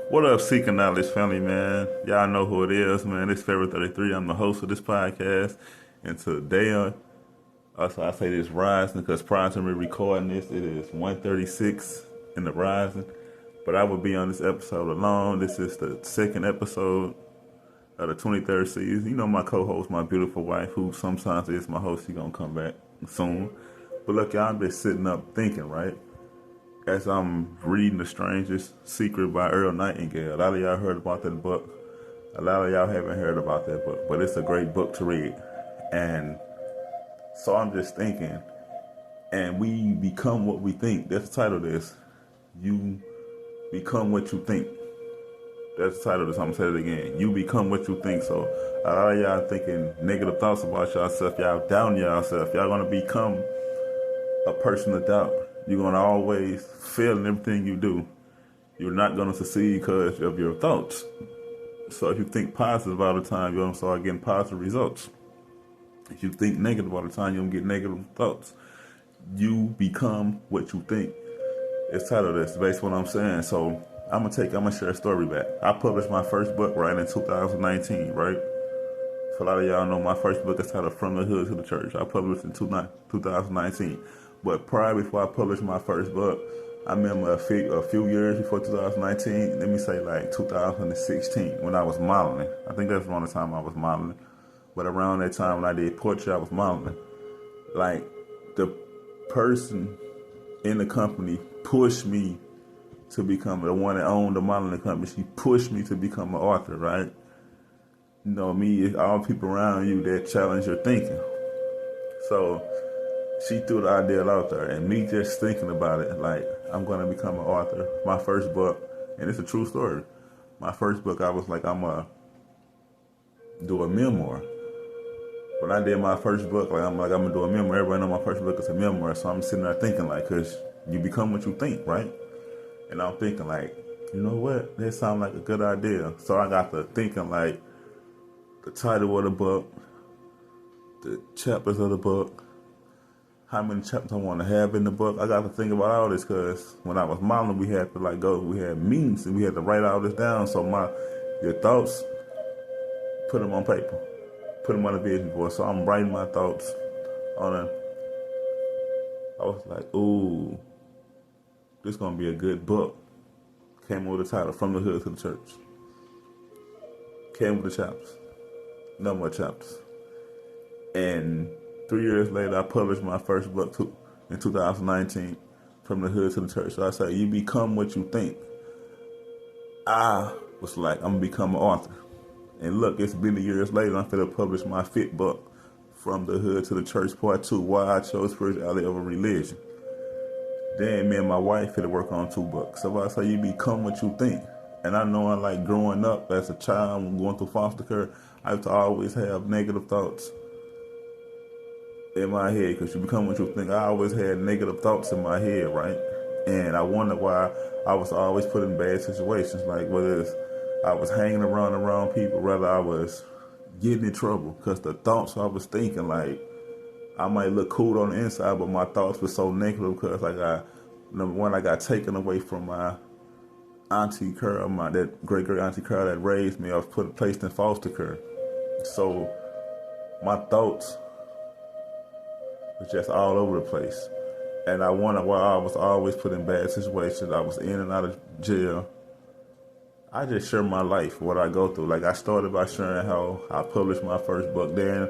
What up, Seeking Knowledge family, man? Y'all know who it is, man. It's Pharaoh33. I'm the host of this podcast. And today, also I say this rising because prior to me recording this, it is 1:36 in the rising. But I will be on this episode alone. This is the second episode of the 23rd season. You know my co-host, my beautiful wife, who sometimes is my host. She gonna come back soon. But look, y'all, I'm just sitting up thinking, right? As I'm reading The Strangest Secret by Earl Nightingale. A lot of y'all heard about that book. A lot of y'all haven't heard about that book, but it's a great book to read. And so I'm just thinking, and we become what we think. That's the title of this. You become what you think. That's the title of this. I'm gonna say it again. You become what you think. So a lot of y'all thinking negative thoughts about yourself. Y'all doubting yourself. Y'all gonna become a person of doubt. You're gonna always fail in everything you do. You're not gonna succeed because of your thoughts. So if you think positive all the time, you're gonna start getting positive results. If you think negative all the time, you're gonna get negative thoughts. You become what you think. It's titled this, based on what I'm saying. So I'm gonna share a story back. I published my first book right in 2019, right? So a lot of y'all know my first book is titled From the Hood to the Church. I published in 2019. But prior, before I published my first book, I remember a few years before 2019, let me say like 2016, when I was modeling. I think that's around the time I was modeling. But around that time when I did poetry, I was modeling. Like, the person in the company pushed me to become the one that owned the modeling company. She pushed me to become an author, right? You know, me, all people around you that challenge your thinking. So she threw the idea out there, and me just thinking about it, like, I'm going to become an author. My first book, and it's a true story. My first book, I was like, I'm going to do a memoir. When I did my first book, I'm going to do a memoir. Everybody know my first book is a memoir, so I'm sitting there thinking, like, because you become what you think, right? And I'm thinking, like, you know what? That sounds like a good idea. So I got to thinking, like, the title of the book, the chapters of the book, how many chapters I want to have in the book. I got to think about all this because when I was modeling, we had to we had meetings and we had to write all this down. So your thoughts, put them on paper, put them on a vision board. So I'm writing my thoughts on I was like, ooh, this is going to be a good book. Came with the title, From the Hood to the Church. Came with the chapters. No more chapters. And 3 years later, I published my first book in 2019, From the Hood to the Church. So I said, you become what you think. I was like, I'm going to become an author. And look, it's been years later, I'm going to publish my fifth book, From the Hood to the Church, Part 2, Why I Chose Spirituality Over Religion. Then me and my wife had to work on 2 books. So I said, you become what you think. And I know, like, growing up as a child, going through foster care, I used to always have negative thoughts in my head, because you become what you think. I always had negative thoughts in my head, right? And I wondered why I was always put in bad situations, like whether it's I was hanging around the wrong people, whether I was getting in trouble, because the thoughts I was thinking, like, I might look cool on the inside, but my thoughts were so negative because number one, I got taken away from my auntie Carol, that great auntie Carol that raised me. I was placed in foster care. So my thoughts was just all over the place. And I wonder why I was always put in bad situations. I was in and out of jail. I just share my life, what I go through. Like, I started by sharing how I published my first book. Then,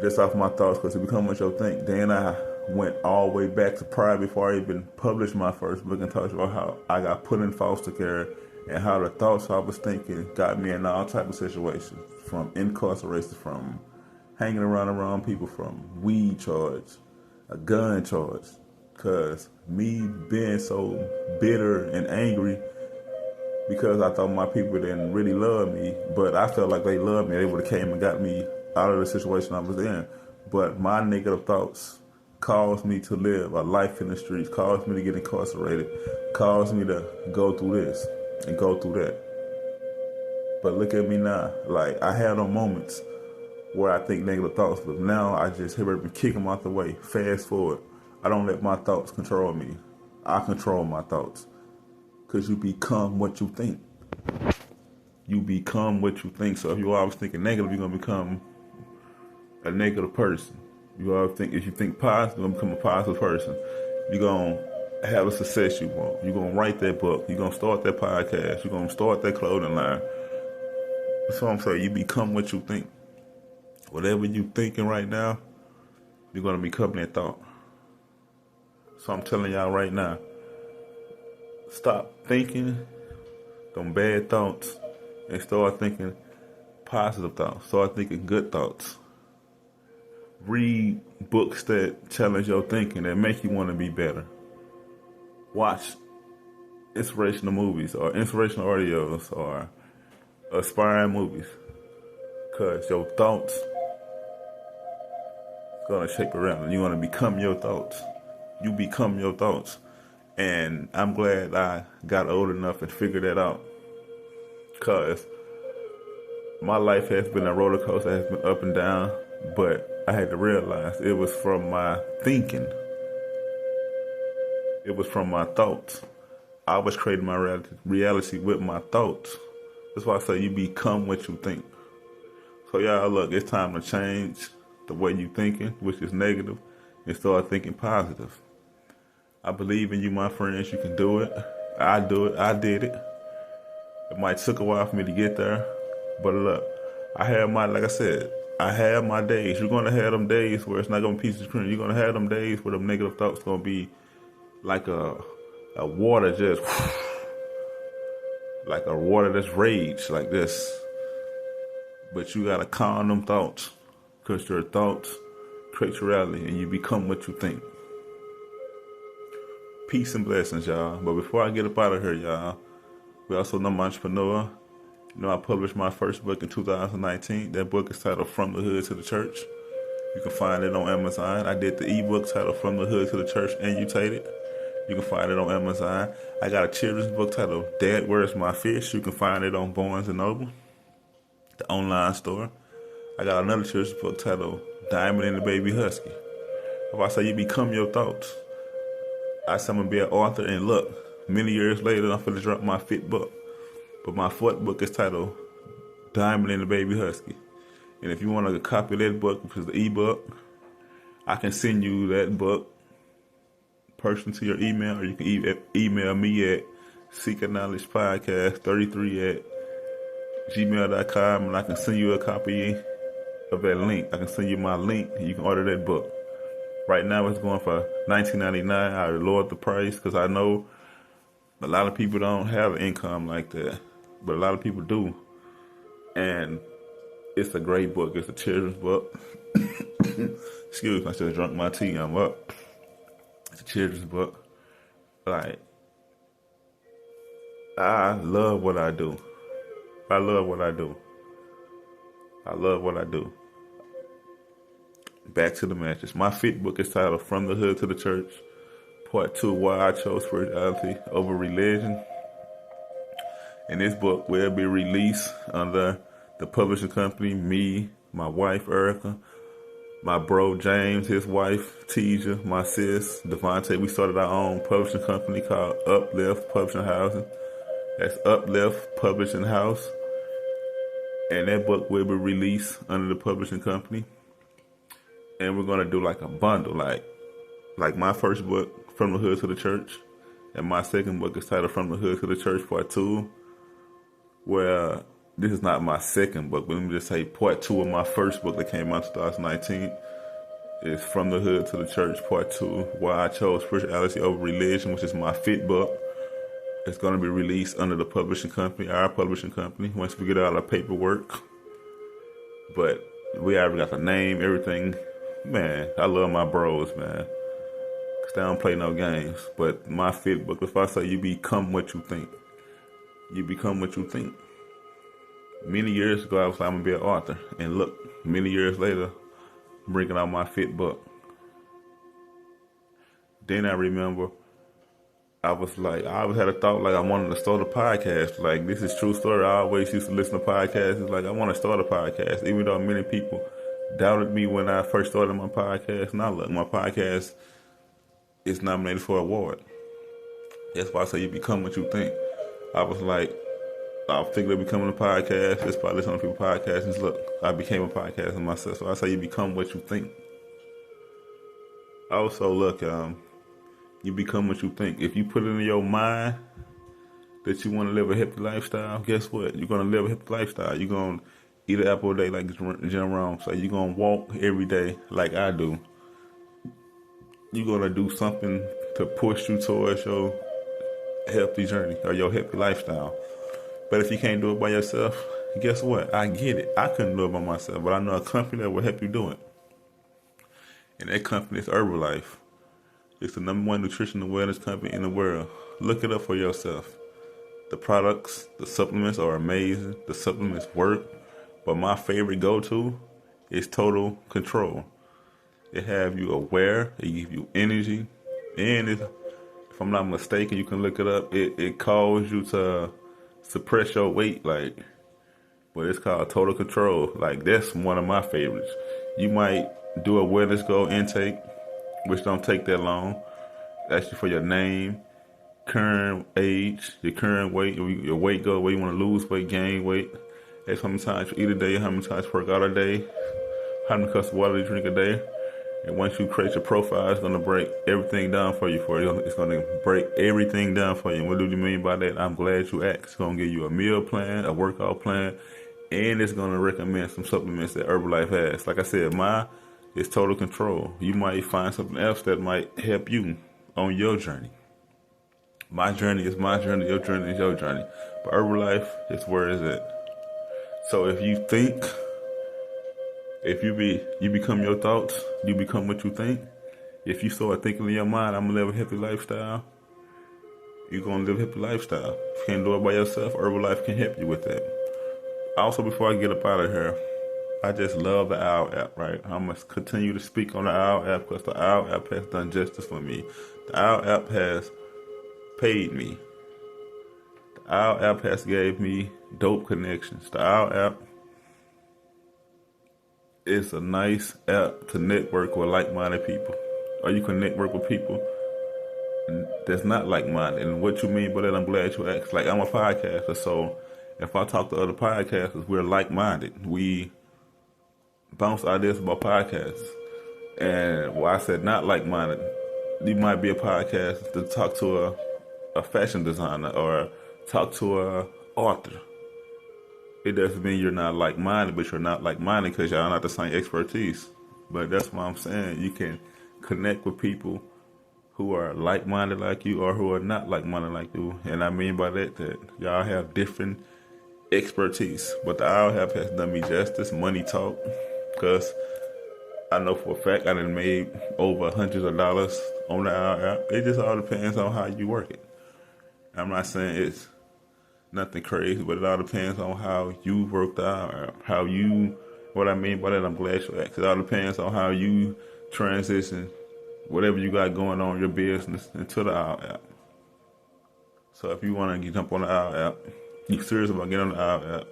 just off my thoughts, because it become what you think. Then I went all the way back to prior, before I even published my first book, and talked about how I got put in foster care and how the thoughts I was thinking got me in all type of situations, from incarceration, from hanging around the wrong people, from weed charge, a gun charge. Because me being so bitter and angry because I thought my people didn't really love me, but I felt like they loved me. They would have came and got me out of the situation I was in. But my negative thoughts caused me to live a life in the streets, caused me to get incarcerated, caused me to go through this and go through that. But look at me now. Like, I had no moments where I think negative thoughts, but now I just hear everything, kick them out the way. Fast forward. I don't let my thoughts control me. I control my thoughts. Because you become what you think. You become what you think. So if you're always thinking negative, you're going to become a negative person. You always think, if you think positive, you're going to become a positive person. You're going to have a success you want. You're going to write that book. You're going to start that podcast. You're going to start that clothing line. That's what I'm saying. You become what you think. Whatever you're thinking right now, you're going to become that thought. So I'm telling y'all right now, stop thinking them bad thoughts and start thinking positive thoughts. Start thinking good thoughts. Read books that challenge your thinking, that make you want to be better. Watch inspirational movies or inspirational audios or aspiring movies. Because your thoughts going to shape around and you're going to become your thoughts. You become your thoughts. And I'm glad I got old enough and figured that out. Because my life has been a roller coaster, has been up and down, but I had to realize it was from my thinking. It was from my thoughts. I was creating my reality with my thoughts. That's why I say you become what you think. So y'all, look, it's time to change the way you thinking, which is negative, and start thinking positive. I believe in you, my friends. You can do it. I do it. I did it. It might took a while for me to get there, but look, I have my, like I said, I have my days. You're gonna have them days where it's not gonna be pieces of cream. You're gonna have them days where them negative thoughts gonna be like a water just, like a water that's rage like this. But you gotta calm them thoughts, because your thoughts create your reality, and you become what you think. Peace and blessings, y'all. But before I get up out of here, y'all, we also know I'm an entrepreneur. You know, I published my first book in 2019. That book is titled From the Hood to the Church. You can find it on Amazon. I did the ebook titled From the Hood to the Church and Mutated. You can find it on Amazon. I got a children's book titled Dad, Where's My Fish? You can find it on Barnes & Noble, the online store. I got another children's book titled Diamond and the Baby Husky. If I say you become your thoughts, I said I'm going to be an author, and look, many years later, I'm going to drop my fifth book. But my fourth book is titled Diamond and the Baby Husky. And if you want to copy that book, which is the ebook, I can send you that book personally to your email, or you can email me at seekingnowledgepodcast33@gmail.com, and I can send you a copy of that link. I can send you my link, and you can order that book. Right now it's going for $19.99. I lowered the price because I know a lot of people don't have an income like that, but a lot of people do. And it's a great book. It's a children's book. Excuse me, I just drunk my tea. I'm up. It's a children's book. Like, I love what I do. I love what I do. I love what I do. Back to the matches. My fifth book is titled From the Hood to the Church, Part 2, Why I Chose Spirituality Over Religion. And this book will be released under the publishing company, me, my wife, Erica, my bro, James, his wife, Teja, my sis, Devontae. We started our own publishing company called Uplift Publishing Housing. That's Uplift Publishing House. And that book will be released under the publishing company. And we're going to do like a bundle, like my first book, From the Hood to the Church, and my second book is titled From the Hood to the Church, Part 2, where this is not my second book, but let me just say Part 2 of my first book that came out in 2019 is From the Hood to the Church, Part 2, Why I Chose Spirituality Over Religion, which is my fifth book. It's going to be released under the publishing company, our publishing company, once we get all our paperwork. But we already got the name, everything. Man, I love my bros, man, because they don't play no games. But my fifth book, if I say you become what you think, you become what you think. Many years ago, I was like, I'm going to be an author. And look, many years later, I'm bringing out my fifth book. Then I remember, I always had a thought, like I wanted to start a podcast. Like, this is true story. I always used to listen to podcasts. It's like, I want to start a podcast, even though many people doubted me when I first started my podcast. Now look, my podcast is nominated for an award. That's why I say you become what you think. I was like, I was thinking of becoming a podcast. Just by listening to people's podcasts. And look, I became a podcaster myself. So I say you become what you think. Also, look, you become what you think. If you put it in your mind that you want to live a hippie lifestyle, guess what? You're going to live a hippie lifestyle. You're going to eat an apple a day like Jim Rome. So you're going to walk every day like I do. You're going to do something to push you towards your healthy journey or your hippie lifestyle. But if you can't do it by yourself, guess what? I get it. I couldn't do it by myself, but I know a company that will help you do it. And that company is Herbalife. It's the #1 nutrition and wellness company in the world. Look it up for yourself. The products, the supplements are amazing. The supplements work. But my favorite go-to is Total Control. It have you aware. It give you energy. And if I'm not mistaken, you can look it up. It calls you to suppress your weight, but it's called Total Control. That's one of my favorites. You might do a wellness goal intake, which don't take that long. Ask you for your name, current age, your current weight, your weight goal, where you want to lose weight, gain weight. Ask how many times you eat a day, how many times you work out a day, how many cups of water you drink a day. And once you create your profile, it's going to break everything down for you. It's going to break everything down for you. And what do you mean by that? I'm glad you asked. It's going to give you a meal plan, a workout plan, and it's going to recommend some supplements that Herbalife has. Like I said, mine is Total Control. You might find something else that might help you on your journey. My journey is my journey. Your journey is your journey. But Herbalife is where it's at. So if you think, you become your thoughts, you become what you think. If you start thinking in your mind, I'm going to live a hippie lifestyle, you're going to live a hippie lifestyle. If you can't do it by yourself, Herbalife can help you with that. Also, before I get up out of here, I just love the OWL app, right? I'm going to continue to speak on the OWL app because the OWL app has done justice for me. The OWL app has paid me. The OWL app has gave me dope connections. The OWL app is a nice app to network with like-minded people. Or you can network with people that's not like-minded. And what you mean by that, I'm glad you asked. I'm a podcaster, so if I talk to other podcasters, we're like-minded. We bounce ideas about podcasts. And I said not like-minded, you might be a podcaster to talk to a fashion designer or talk to a author. It doesn't mean you're not like-minded, but you're not like-minded because y'all not the same expertise. But that's what I'm saying. You can connect with people who are like-minded like you or who are not like-minded like you. And I mean by that y'all have different expertise. But the OWL app has done me justice, money talk, because I know for a fact I done made over hundreds of dollars on the OWL app. It just all depends on how you work it. I'm not saying it's nothing crazy, but it all depends on how you work the OWL app. What I mean by that, I'm glad you asked. It all depends on how you transition whatever you got going on in your business into the OWL app. So if you want to jump on the OWL app, you're serious about getting on the OWL app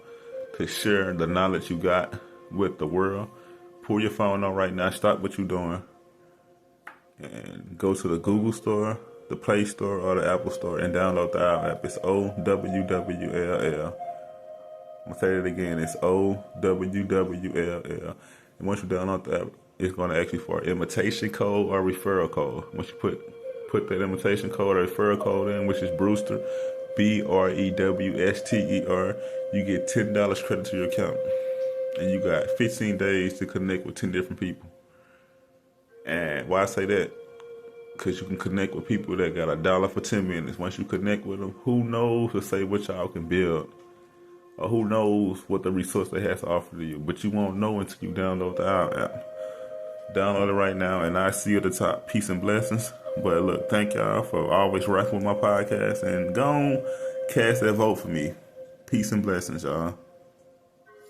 to share the knowledge you got with the world, pull your phone out right now, stop what you're doing, and go to the Google Store, the Play Store, or the Apple Store and download the OWL app. It's OWWLL. I'm going to say it again. It's OWWLL. And once you download the app, it's going to ask you for an invitation code or referral code. Once you put that invitation code or referral code in, which is Brewster, BREWSTER, you get $10 credit to your account. And you got 15 days to connect with 10 different people. And why I say that? Because you can connect with people that got $1 for 10 minutes. Once you connect with them, who knows to say what y'all can build, or who knows what the resource they have to offer to you. But you won't know until you download the OWL app. Download it right now, and I see you at the top. Peace and blessings. But look, thank y'all for always rocking with my podcast, and go on, cast that vote for me. Peace and blessings, y'all.